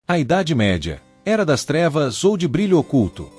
A Idade Média, era das trevas ou de brilho oculto.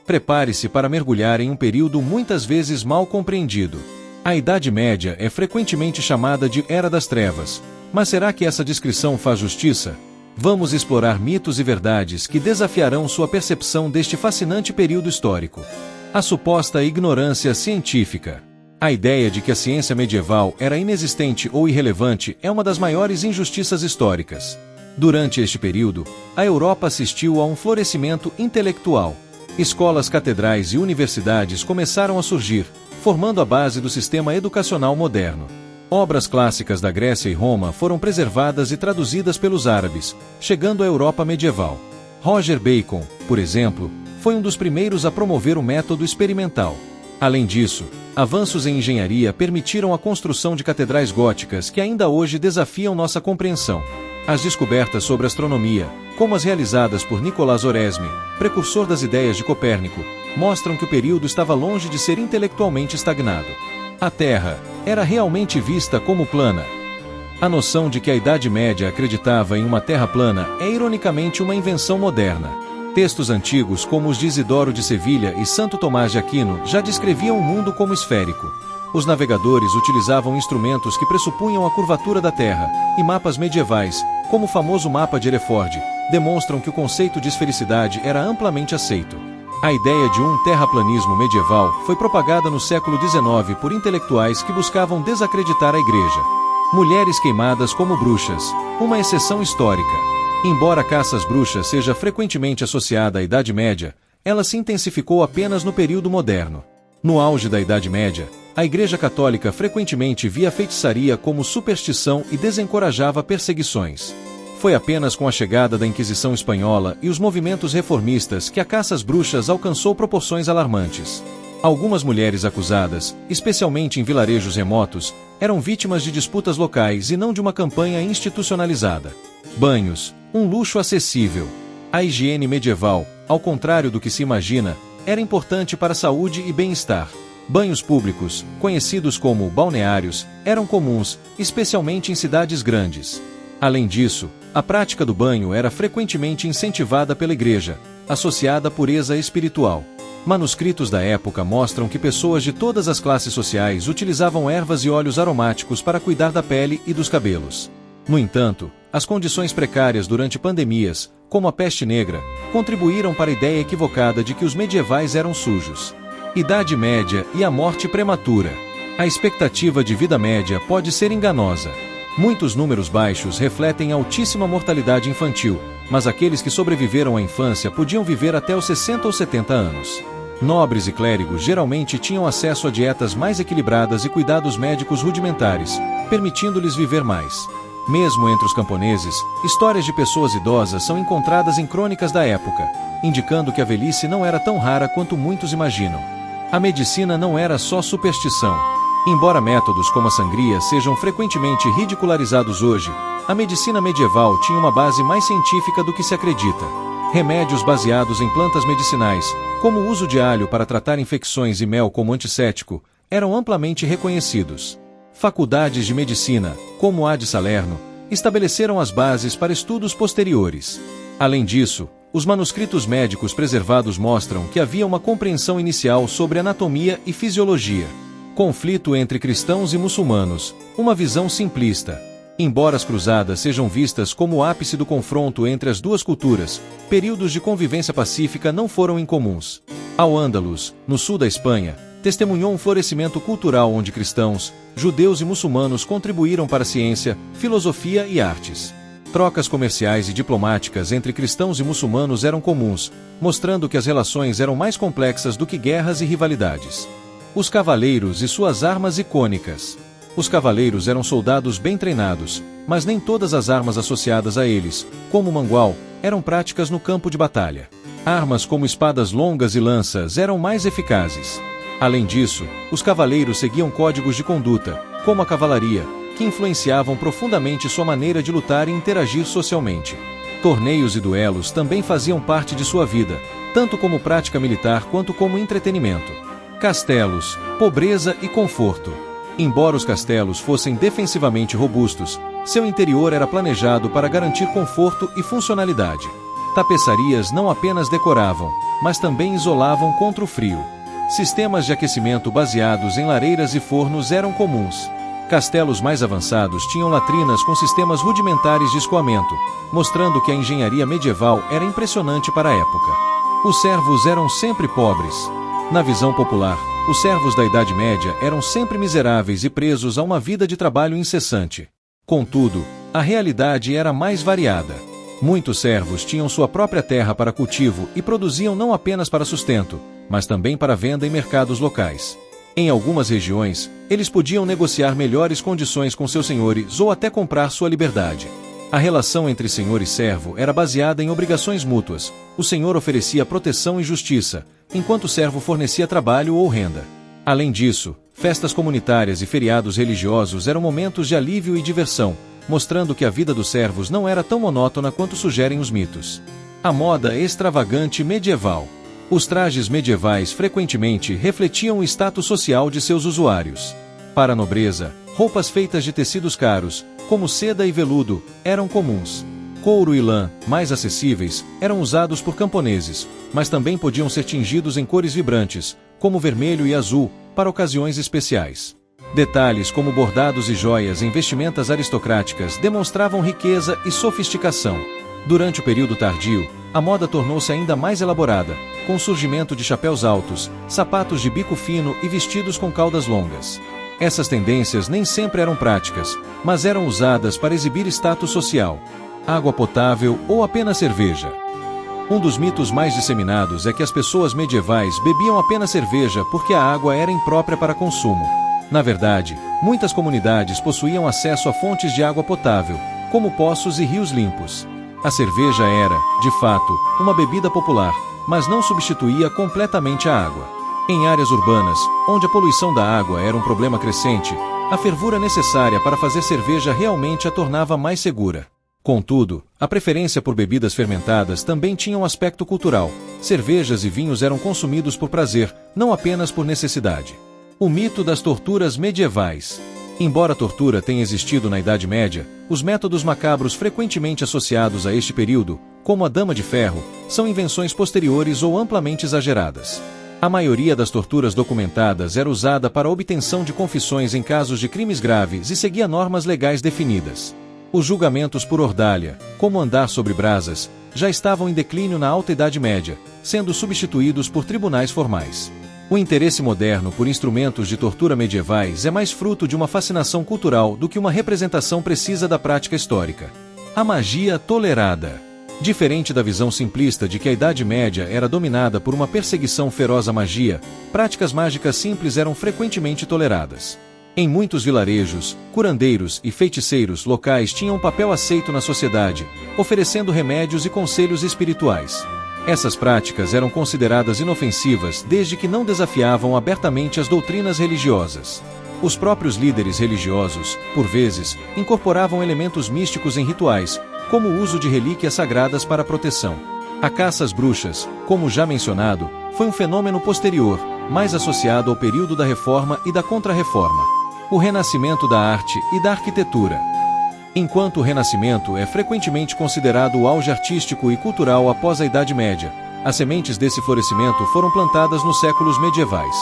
Prepare-se para mergulhar em um período muitas vezes mal compreendido. A Idade Média é frequentemente chamada de Era das Trevas, mas será que essa descrição faz justiça? Vamos explorar mitos e verdades que desafiarão sua percepção deste fascinante período histórico. A suposta ignorância científica. A ideia de que a ciência medieval era inexistente ou irrelevante é uma das maiores injustiças históricas. Durante este período, a Europa assistiu a um florescimento intelectual. Escolas, catedrais e universidades começaram a surgir, formando a base do sistema educacional moderno. Obras clássicas da Grécia e Roma foram preservadas e traduzidas pelos árabes, chegando à Europa medieval. Roger Bacon, por exemplo, foi um dos primeiros a promover o método experimental. Além disso, avanços em engenharia permitiram a construção de catedrais góticas que ainda hoje desafiam nossa compreensão. As descobertas sobre astronomia, como as realizadas por Nicolás Oresme, precursor das ideias de Copérnico, mostram que o período estava longe de ser intelectualmente estagnado. A Terra era realmente vista como plana. A noção de que a Idade Média acreditava em uma Terra plana é ironicamente uma invenção moderna. Textos antigos como os de Isidoro de Sevilha e Santo Tomás de Aquino já descreviam o mundo como esférico. Os navegadores utilizavam instrumentos que pressupunham a curvatura da Terra, e mapas medievais, como o famoso mapa de Hereford, demonstram que o conceito de esfericidade era amplamente aceito. A ideia de um terraplanismo medieval foi propagada no século XIX por intelectuais que buscavam desacreditar a Igreja. Mulheres queimadas como bruxas, uma exceção histórica. Embora a caça às bruxas seja frequentemente associada à Idade Média, ela se intensificou apenas no período moderno. No auge da Idade Média, a Igreja Católica frequentemente via a feitiçaria como superstição e desencorajava perseguições. Foi apenas com a chegada da Inquisição Espanhola e os movimentos reformistas que a caça às bruxas alcançou proporções alarmantes. Algumas mulheres acusadas, especialmente em vilarejos remotos, eram vítimas de disputas locais e não de uma campanha institucionalizada. Banhos, um luxo acessível. A higiene medieval, ao contrário do que se imagina, era importante para a saúde e bem-estar. Banhos públicos, conhecidos como balneários, eram comuns, especialmente em cidades grandes. Além disso, a prática do banho era frequentemente incentivada pela Igreja, associada à pureza espiritual. Manuscritos da época mostram que pessoas de todas as classes sociais utilizavam ervas e óleos aromáticos para cuidar da pele e dos cabelos. No entanto, as condições precárias durante pandemias, como a peste negra, contribuíram para a ideia equivocada de que os medievais eram sujos. Idade Média e a morte prematura. A expectativa de vida média pode ser enganosa. Muitos números baixos refletem altíssima mortalidade infantil, mas aqueles que sobreviveram à infância podiam viver até os 60 ou 70 anos. Nobres e clérigos geralmente tinham acesso a dietas mais equilibradas e cuidados médicos rudimentares, permitindo-lhes viver mais. Mesmo entre os camponeses, histórias de pessoas idosas são encontradas em crônicas da época, indicando que a velhice não era tão rara quanto muitos imaginam. A medicina não era só superstição. Embora métodos como a sangria sejam frequentemente ridicularizados hoje, a medicina medieval tinha uma base mais científica do que se acredita. Remédios baseados em plantas medicinais, como o uso de alho para tratar infecções e mel como antisséptico, eram amplamente reconhecidos. Faculdades de medicina, como a de Salerno, estabeleceram as bases para estudos posteriores. Além disso, os manuscritos médicos preservados mostram que havia uma compreensão inicial sobre anatomia e fisiologia. Conflito entre cristãos e muçulmanos, uma visão simplista. Embora as cruzadas sejam vistas como o ápice do confronto entre as duas culturas, períodos de convivência pacífica não foram incomuns. Al-Ândalus, no sul da Espanha, testemunhou um florescimento cultural onde cristãos, judeus e muçulmanos contribuíram para a ciência, filosofia e artes. Trocas comerciais e diplomáticas entre cristãos e muçulmanos eram comuns, mostrando que as relações eram mais complexas do que guerras e rivalidades. Os cavaleiros e suas armas icônicas. Os cavaleiros eram soldados bem treinados, mas nem todas as armas associadas a eles, como o mangual, eram práticas no campo de batalha. Armas como espadas longas e lanças eram mais eficazes. Além disso, os cavaleiros seguiam códigos de conduta, como a cavalaria, que influenciavam profundamente sua maneira de lutar e interagir socialmente. Torneios e duelos também faziam parte de sua vida, tanto como prática militar quanto como entretenimento. Castelos, pobreza e conforto. Embora os castelos fossem defensivamente robustos, Seu interior era planejado para garantir conforto e funcionalidade. Tapeçarias não apenas decoravam, mas também isolavam contra o frio. Sistemas de aquecimento baseados em lareiras e fornos eram comuns. Castelos mais avançados tinham latrinas com sistemas rudimentares de escoamento, mostrando que a engenharia medieval era impressionante para a época. Os servos eram sempre pobres. Na visão popular, os servos da Idade Média eram sempre miseráveis e presos a uma vida de trabalho incessante. Contudo, a realidade era mais variada. Muitos servos tinham sua própria terra para cultivo e produziam não apenas para sustento, mas também para venda em mercados locais. Em algumas regiões, eles podiam negociar melhores condições com seus senhores ou até comprar sua liberdade. A relação entre senhor e servo era baseada em obrigações mútuas. O senhor oferecia proteção e justiça, enquanto o servo fornecia trabalho ou renda. Além disso, festas comunitárias e feriados religiosos eram momentos de alívio e diversão, mostrando que a vida dos servos não era tão monótona quanto sugerem os mitos. A moda extravagante medieval. Os trajes medievais frequentemente refletiam o status social de seus usuários. Para a nobreza, roupas feitas de tecidos caros, como seda e veludo, eram comuns. Couro e lã, mais acessíveis, eram usados por camponeses, mas também podiam ser tingidos em cores vibrantes, como vermelho e azul, para ocasiões especiais. Detalhes como bordados e joias em vestimentas aristocráticas demonstravam riqueza e sofisticação. Durante o período tardio, a moda tornou-se ainda mais elaborada, com o surgimento de chapéus altos, sapatos de bico fino e vestidos com caudas longas. Essas tendências nem sempre eram práticas, mas eram usadas para exibir status social. Água potável ou apenas cerveja. Um dos mitos mais disseminados é que as pessoas medievais bebiam apenas cerveja porque a água era imprópria para consumo. Na verdade, muitas comunidades possuíam acesso a fontes de água potável, como poços e rios limpos. A cerveja era, de fato, uma bebida popular, mas não substituía completamente a água. Em áreas urbanas, onde a poluição da água era um problema crescente, a fervura necessária para fazer cerveja realmente a tornava mais segura. Contudo, a preferência por bebidas fermentadas também tinha um aspecto cultural. Cervejas e vinhos eram consumidos por prazer, não apenas por necessidade. O mito das torturas medievais. Embora a tortura tenha existido na Idade Média, os métodos macabros frequentemente associados a este período, como a Dama de Ferro, são invenções posteriores ou amplamente exageradas. A maioria das torturas documentadas era usada para a obtenção de confissões em casos de crimes graves e seguia normas legais definidas. Os julgamentos por ordalha, como andar sobre brasas, já estavam em declínio na Alta Idade Média, sendo substituídos por tribunais formais. O interesse moderno por instrumentos de tortura medievais é mais fruto de uma fascinação cultural do que uma representação precisa da prática histórica. A magia tolerada. Diferente da visão simplista de que a Idade Média era dominada por uma perseguição feroz à magia, práticas mágicas simples eram frequentemente toleradas. Em muitos vilarejos, curandeiros e feiticeiros locais tinham um papel aceito na sociedade, oferecendo remédios e conselhos espirituais. Essas práticas eram consideradas inofensivas desde que não desafiavam abertamente as doutrinas religiosas. Os próprios líderes religiosos, por vezes, incorporavam elementos místicos em rituais, como o uso de relíquias sagradas para proteção. A caça às bruxas, como já mencionado, foi um fenômeno posterior, mais associado ao período da Reforma e da Contra-Reforma. O renascimento da arte e da arquitetura. Enquanto o Renascimento é frequentemente considerado o auge artístico e cultural após a Idade Média, as sementes desse florescimento foram plantadas nos séculos medievais.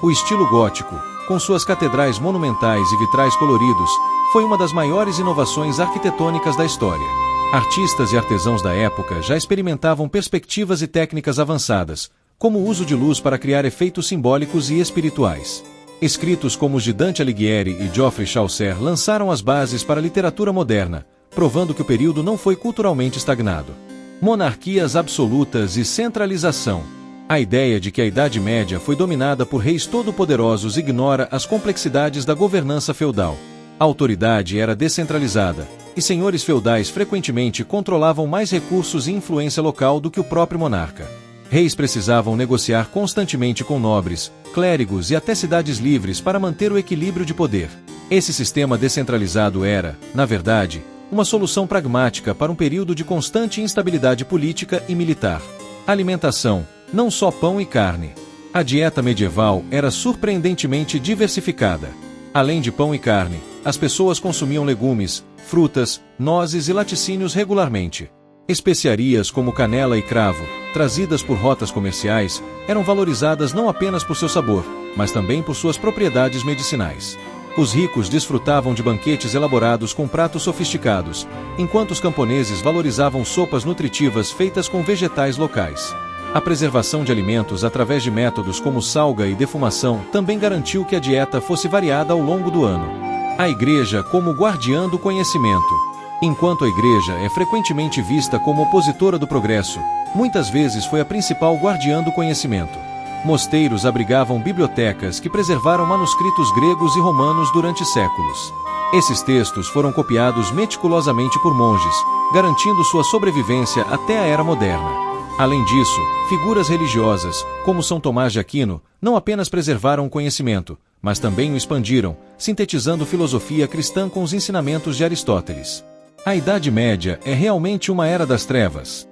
O estilo gótico, com suas catedrais monumentais e vitrais coloridos, foi uma das maiores inovações arquitetônicas da história. Artistas e artesãos da época já experimentavam perspectivas e técnicas avançadas, como o uso de luz para criar efeitos simbólicos e espirituais. Escritos como os de Dante Alighieri e Geoffrey Chaucer lançaram as bases para a literatura moderna, provando que o período não foi culturalmente estagnado. Monarquias absolutas e centralização. A ideia de que a Idade Média foi dominada por reis todo-poderosos ignora as complexidades da governança feudal. A autoridade era descentralizada, e senhores feudais frequentemente controlavam mais recursos e influência local do que o próprio monarca. Reis precisavam negociar constantemente com nobres, clérigos e até cidades livres para manter o equilíbrio de poder. Esse sistema descentralizado era, na verdade, uma solução pragmática para um período de constante instabilidade política e militar. Alimentação, não só pão e carne. A dieta medieval era surpreendentemente diversificada. Além de pão e carne, as pessoas consumiam legumes, frutas, nozes e laticínios regularmente. Especiarias como canela e cravo, trazidas por rotas comerciais, eram valorizadas não apenas por seu sabor, mas também por suas propriedades medicinais. Os ricos desfrutavam de banquetes elaborados com pratos sofisticados, enquanto os camponeses valorizavam sopas nutritivas feitas com vegetais locais. A preservação de alimentos através de métodos como salga e defumação também garantiu que a dieta fosse variada ao longo do ano. A Igreja como guardiã do conhecimento. Enquanto a Igreja é frequentemente vista como opositora do progresso, muitas vezes foi a principal guardiã do conhecimento. Mosteiros abrigavam bibliotecas que preservaram manuscritos gregos e romanos durante séculos. Esses textos foram copiados meticulosamente por monges, garantindo sua sobrevivência até a Era Moderna. Além disso, figuras religiosas, como São Tomás de Aquino, não apenas preservaram o conhecimento, mas também o expandiram, sintetizando filosofia cristã com os ensinamentos de Aristóteles. A Idade Média é realmente uma Era das Trevas.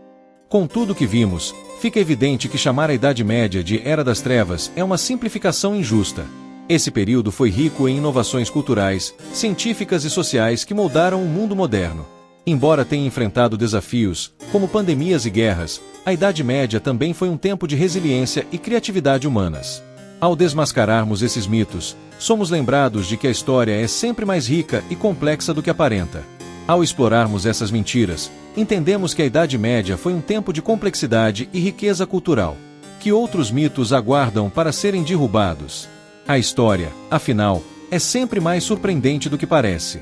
Com tudo o que vimos, fica evidente que chamar a Idade Média de Era das Trevas é uma simplificação injusta. Esse período foi rico em inovações culturais, científicas e sociais que moldaram o mundo moderno. Embora tenha enfrentado desafios, como pandemias e guerras, a Idade Média também foi um tempo de resiliência e criatividade humanas. Ao desmascararmos esses mitos, somos lembrados de que a história é sempre mais rica e complexa do que aparenta. Ao explorarmos essas mentiras, entendemos que a Idade Média foi um tempo de complexidade e riqueza cultural, que outros mitos aguardam para serem derrubados. A história, afinal, é sempre mais surpreendente do que parece.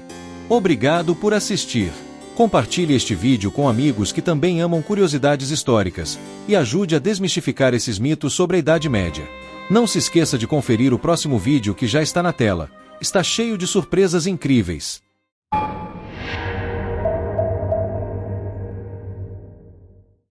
Obrigado por assistir. Compartilhe este vídeo com amigos que também amam curiosidades históricas e ajude a desmistificar esses mitos sobre a Idade Média. Não se esqueça de conferir o próximo vídeo que já está na tela. Está cheio de surpresas incríveis.